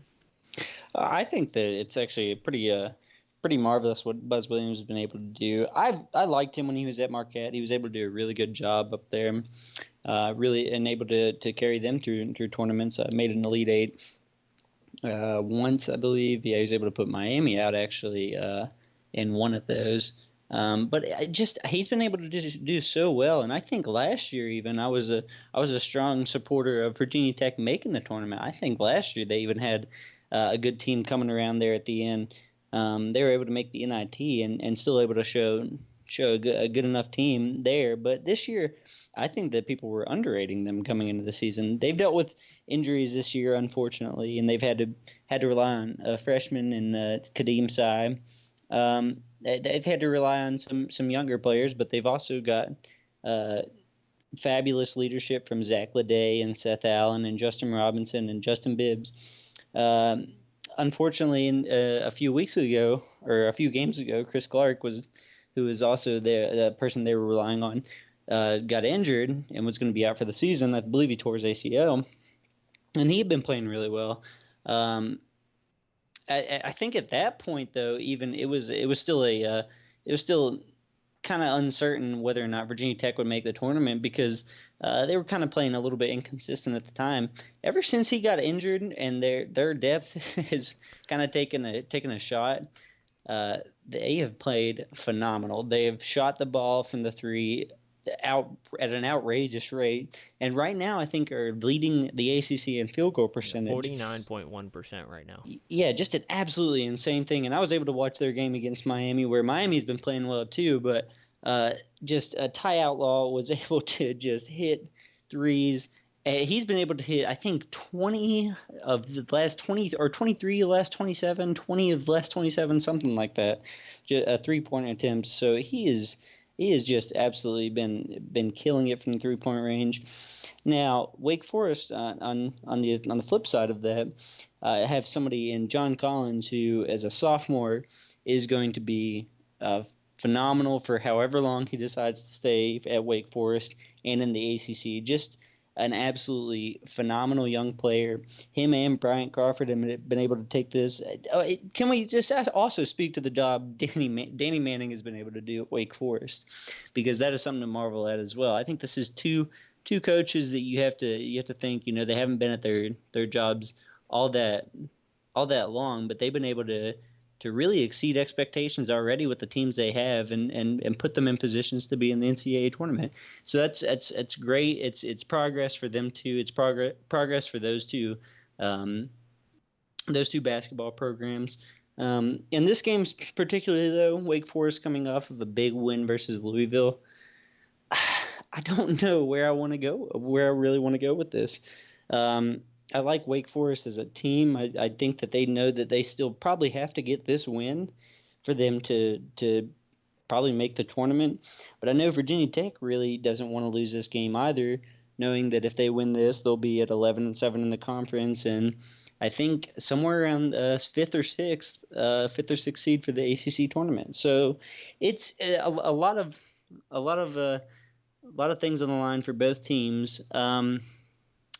I think that it's actually pretty marvelous what Buzz Williams has been able to do. I liked him when he was at Marquette. He was able to do a really good job up there, really and able to carry them through tournaments. Made an Elite Eight once, I believe. Yeah, he was able to put Miami out actually in one of those. But he's been able to just do so well, and I think last year even I was a strong supporter of Virginia Tech making the tournament. I think last year they even had a good team coming around there at the end. They were able to make the NIT and still able to show a good enough team there. But this year, I think that people were underrating them coming into the season. They've dealt with injuries this year, unfortunately, and they've had to rely on a freshman in Kadeem Sai. They've had to rely on some younger players, but they've also got fabulous leadership from Zach Leday and Seth Allen and Justin Robinson and Justin Bibbs. Unfortunately, a few games ago, Chris Clark who was also the person they were relying on, got injured and was going to be out for the season. I believe he tore his ACL, and he had been playing really well. I think at that point, though, even it was still kind of uncertain whether or not Virginia Tech would make the tournament because they were kind of playing a little bit inconsistent at the time. Ever since he got injured and their depth has kind of taken a shot, they have played phenomenal. They have shot the ball from the three out at an outrageous rate, and right now I think are leading the ACC in field goal percentage. 49.1% right now. Yeah, just an absolutely insane thing. And I was able to watch their game against Miami, where Miami's been playing well too, but just Ty Outlaw was able to just hit threes. He's been able to hit, I think, 20 of the last 20 or 23 of the last 27, 20 of the last 27, something like that, three-point attempts. So he has just absolutely been killing it from the three-point range. Now, Wake Forest on the flip side of that, have somebody in John Collins who, as a sophomore, is going to be phenomenal for however long he decides to stay at Wake Forest and in the ACC. Just an absolutely phenomenal young player. Him and Bryant Crawford have been able to take this. Can we just also speak to the job Danny Manning has been able to do at Wake Forest? Because that is something to marvel at as well. I think this is two coaches that you have to think, they haven't been at their jobs all that long, but they've been able to really exceed expectations already with the teams they have and put them in positions to be in the NCAA tournament. So that's great. It's progress for them too. It's progress for those two basketball programs. In this game particularly, though, Wake Forest coming off of a big win versus Louisville, I don't know where I really want to go with this. I like Wake Forest as a team. I think that they know that they still probably have to get this win for them to probably make the tournament. But I know Virginia Tech really doesn't want to lose this game either, knowing that if they win this, they'll be at 11-7 in the conference, and I think somewhere around fifth or sixth seed for the ACC tournament. So it's a lot of things on the line for both teams.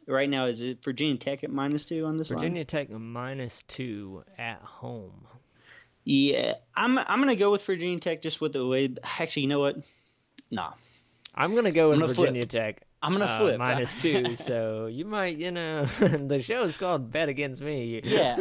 Right now, is it Virginia Tech at -2 on this line? Virginia Tech -2 at home. Yeah, I'm gonna go with Virginia Tech just with the way. Actually, you know what? Nah. I'm gonna go with Virginia Tech. I'm gonna flip -2. So you might, the show's called Bet Against Me. Yeah.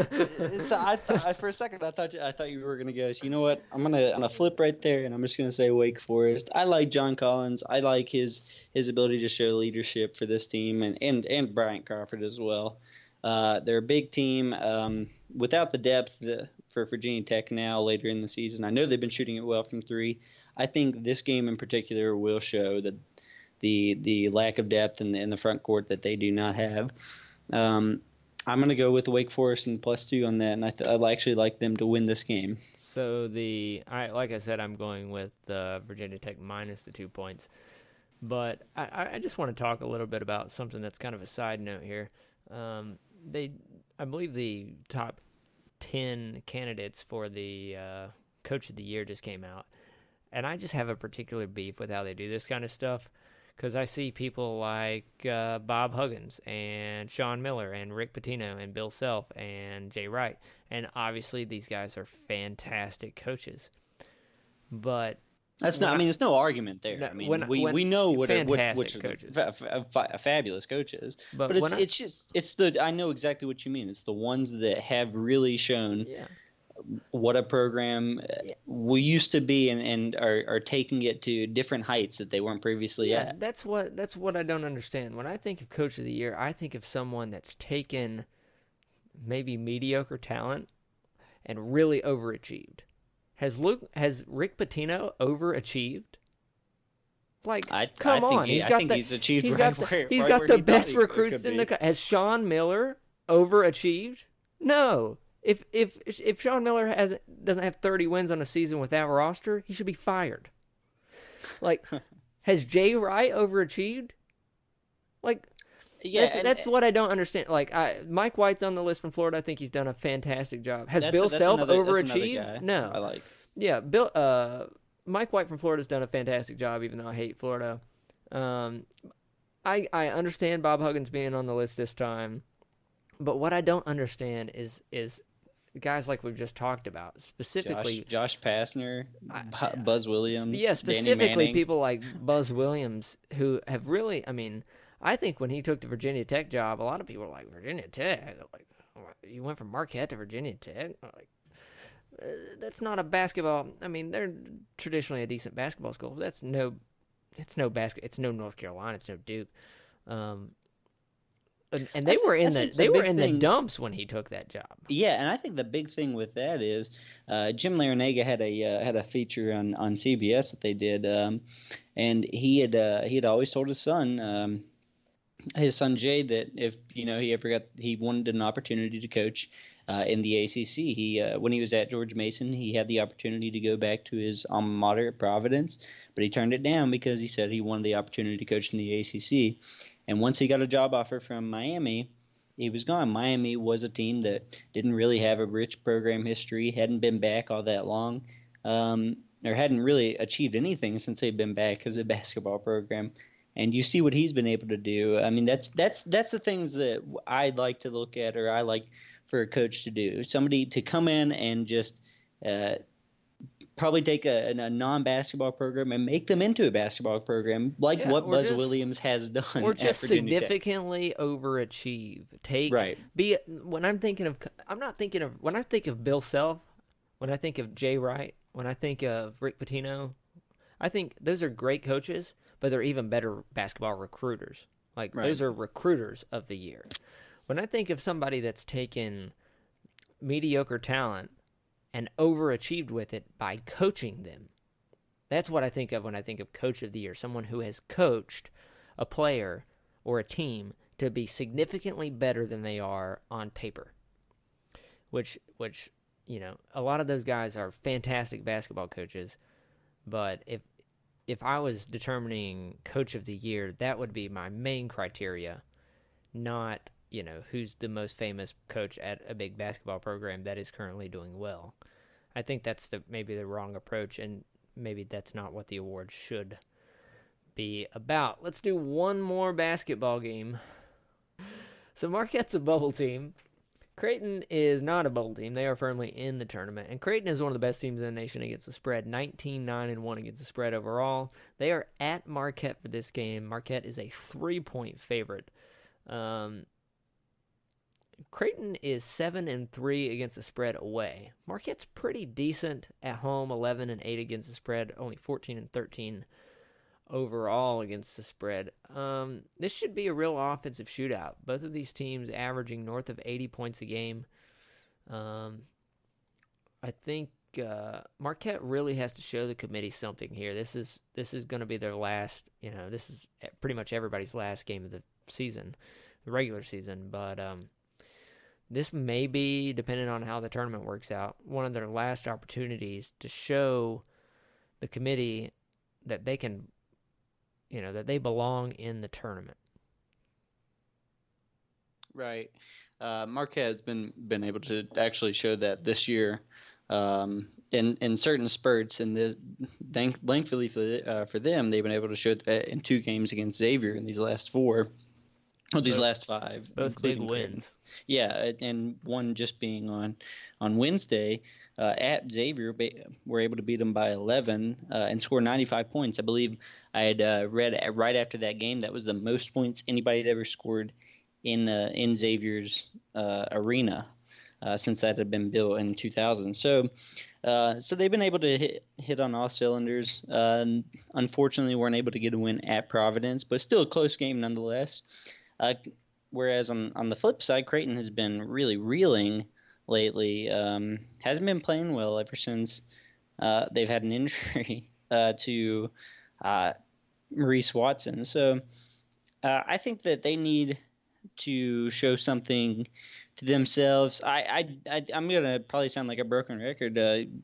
So for a second I thought you were gonna go. So you know what? I'm gonna flip right there, and I'm just gonna say Wake Forest. I like John Collins. I like his ability to show leadership for this team, and Bryant Crawford as well. They're a big team. Without the depth for Virginia Tech now later in the season, I know they've been shooting it well from three. I think this game in particular will show that the lack of depth in the front court that they do not have. I'm going to go with Wake Forest and +2 on that, and I actually like them to win this game. So like I said, I'm going with Virginia Tech minus the 2 points. But I just want to talk a little bit about something that's kind of a side note here. I believe the top 10 candidates for the Coach of the Year just came out. And I just have a particular beef with how they do this kind of stuff. because I see people like Bob Huggins and Sean Miller and Rick Pitino and Bill Self and Jay Wright, and obviously these guys are fantastic coaches. But That's not. I mean, there's no argument there. No, I mean, we know which fantastic coaches. Fabulous coaches. But But it's the I know exactly what you mean. It's the ones that have really shown what a program we used to be and are taking it to different heights that they weren't previously at. That's what I don't understand. When I think of Coach of the Year, I think of someone that's taken maybe mediocre talent and really overachieved. Has Rick Pitino overachieved? Like, come on, he's achieved. He's got the best recruits in the. Has Sean Miller overachieved? No. If Sean Miller doesn't have 30 wins on a season without roster, he should be fired. Like, has Jay Wright overachieved? Like, that's what I don't understand. Like, Mike White's on the list from Florida. I think he's done a fantastic job. Has Bill Self overachieved? No. I like. Yeah, Mike White from Florida's done a fantastic job, even though I hate Florida. I understand Bob Huggins being on the list this time, but what I don't understand is guys like we've just talked about, specifically Josh Pastner, Buzz Williams, specifically people like Buzz Williams, who have really. I mean, I think when he took the Virginia Tech job, a lot of people were like, Virginia Tech, like you went from Marquette to Virginia Tech, like. That's not a basketball. I mean, they're traditionally a decent basketball school. But it's no North Carolina. It's no Duke. And they were in the dumps when he took that job. Yeah, and I think the big thing with that is Jim Larinaga had a feature on CBS that they did, and he had always told his son Jay, that if he wanted an opportunity to coach in the ACC. When he was at George Mason, he had the opportunity to go back to his alma mater at Providence, but he turned it down because he said he wanted the opportunity to coach in the ACC. And once he got a job offer from Miami, he was gone. Miami was a team that didn't really have a rich program history, hadn't been back all that long, or hadn't really achieved anything since they've been back as a basketball program. And you see what he's been able to do. I mean, that's the things that I'd like to look at, or I like for a coach to do. Somebody to come in and just probably take a non-basketball program and make them into a basketball program, like what Buzz Williams has done. Or just significantly overachieve. When I think of Bill Self, when I think of Jay Wright, when I think of Rick Pitino, I think those are great coaches, but they're even better basketball recruiters. Those are recruiters of the year. When I think of somebody that's taken mediocre talent and overachieved with it by coaching them, that's what I think of when I think of Coach of the Year, someone who has coached a player or a team to be significantly better than they are on paper, which a lot of those guys are fantastic basketball coaches, but if I was determining Coach of the Year, that would be my main criteria, not who's the most famous coach at a big basketball program that is currently doing well. I think that's maybe the wrong approach, and maybe that's not what the award should be about. Let's do one more basketball game. So Marquette's a bubble team. Creighton is not a bubble team. They are firmly in the tournament. And Creighton is one of the best teams in the nation against the spread, 19-9-1 against the spread overall. They are at Marquette for this game. Marquette is a 3-point favorite. Creighton is 7-3 against the spread away. Marquette's pretty decent at home, 11-8 against the spread, only 14-13 overall against the spread. This should be a real offensive shootout. Both of these teams averaging north of 80 points a game. I think Marquette really has to show the committee something here. This is going to be their last. This is pretty much everybody's last game of the season, the regular season. But this may be, depending on how the tournament works out, one of their last opportunities to show the committee that they can, that they belong in the tournament. Right. Marquette has been able to actually show that this year. in certain spurts, and thankfully for them, they've been able to show that in 2 games against Xavier in these last 4, or these last 5, both big including Creighton. wins. Yeah, and one just being on Wednesday at Xavier, we're able to beat them by 11 and score 95 points. I believe I had read right after that game that was the most points anybody had ever scored in Xavier's arena since that had been built in 2000. So they've been able to hit on all cylinders. Unfortunately, weren't able to get a win at Providence, but still a close game nonetheless. Whereas on the flip side, Creighton has been really reeling lately. Hasn't been playing well ever since they've had an injury to Maurice Watson. So I think that they need to show something to themselves. I'm gonna probably sound like a broken record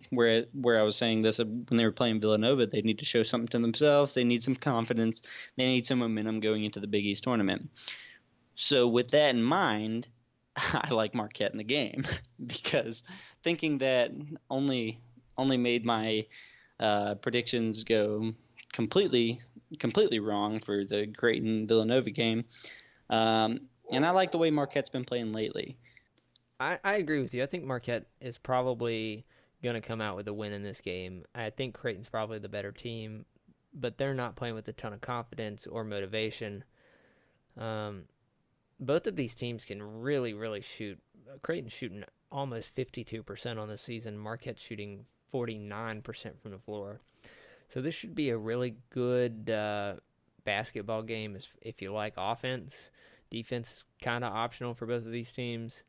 where I was saying this when they were playing Villanova. They need to show something to themselves. They need some confidence. They need some momentum going into the Big East tournament. So with that in mind, I like Marquette in the game because thinking that only made my predictions go completely wrong for the Creighton Villanova game. And I like the way Marquette's been playing lately. I agree with you. I think Marquette is probably going to come out with a win in this game. I think Creighton's probably the better team, but they're not playing with a ton of confidence or motivation. Both of these teams can really, really shoot. Creighton's shooting almost 52% on the season. Marquette's shooting 49% from the floor. So this should be a really good basketball game if you like offense. Defense is kind of optional for both of these teams.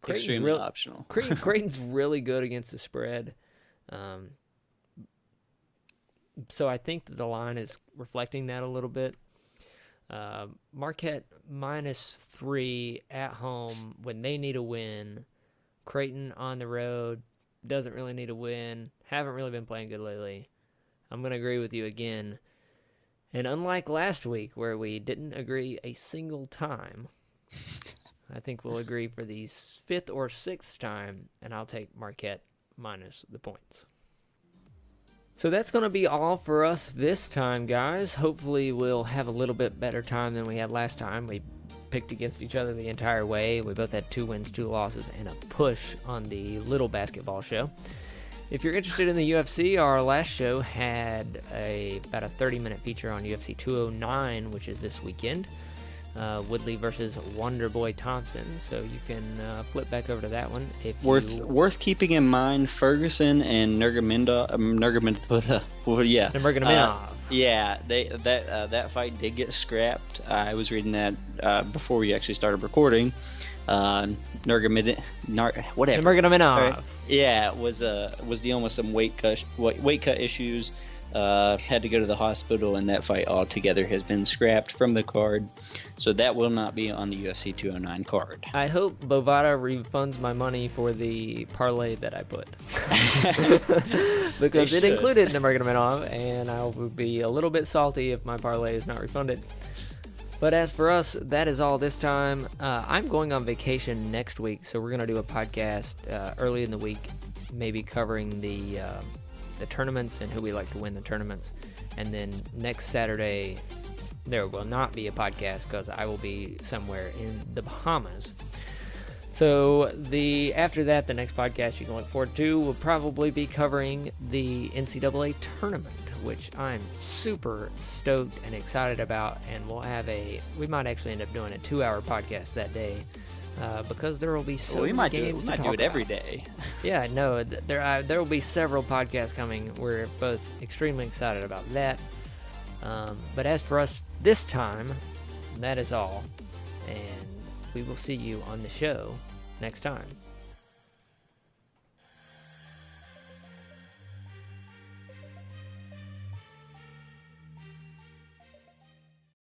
Extremely optional. Creighton's really good against the spread. So I think that the line is reflecting that a little bit. Marquette -3 at home when they need a win. Creighton on the road doesn't really need a win. Haven't really been playing good lately. I'm going to agree with you again. And unlike last week where we didn't agree a single time, I think we'll agree for the 5th or 6th time, and I'll take Marquette minus the points. So that's going to be all for us this time, guys. Hopefully we'll have a little bit better time than we had last time. We picked against each other the entire way. We both had 2 wins, 2 losses, and a push on the Little Basketball Show. If you're interested in the UFC, our last show had about a 30-minute feature on UFC 209, which is this weekend. Woodley versus Wonderboy Thompson. So you can flip back over to that one. Worth keeping in mind, Ferguson and Nurmagomedov. Yeah, that fight did get scrapped. I was reading that before we actually started recording. Nurmagomedov. Nurmagomedov. Yeah, was dealing with some weight cut issues. Had to go to the hospital, and that fight altogether has been scrapped from the card. So that will not be on the UFC 209 card. I hope Bovada refunds my money for the parlay that I put. Because it included Nurmagomedov, and I will be a little bit salty if my parlay is not refunded. But as for us, that is all this time. I'm going on vacation next week, so we're going to do a podcast early in the week, maybe covering the tournaments and who we like to win the tournaments. And then next Saturday, there will not be a podcast because I will be somewhere in the Bahamas. So after that, the next podcast you can look forward to will probably be covering the NCAA tournament, which I'm super stoked and excited about. And we might actually end up doing a 2-hour podcast that day. Because there will be so many games to talk about. We might do it every day. Yeah, no, there will be several podcasts coming. We're both extremely excited about that. But as for us this time, that is all. And we will see you on the show next time.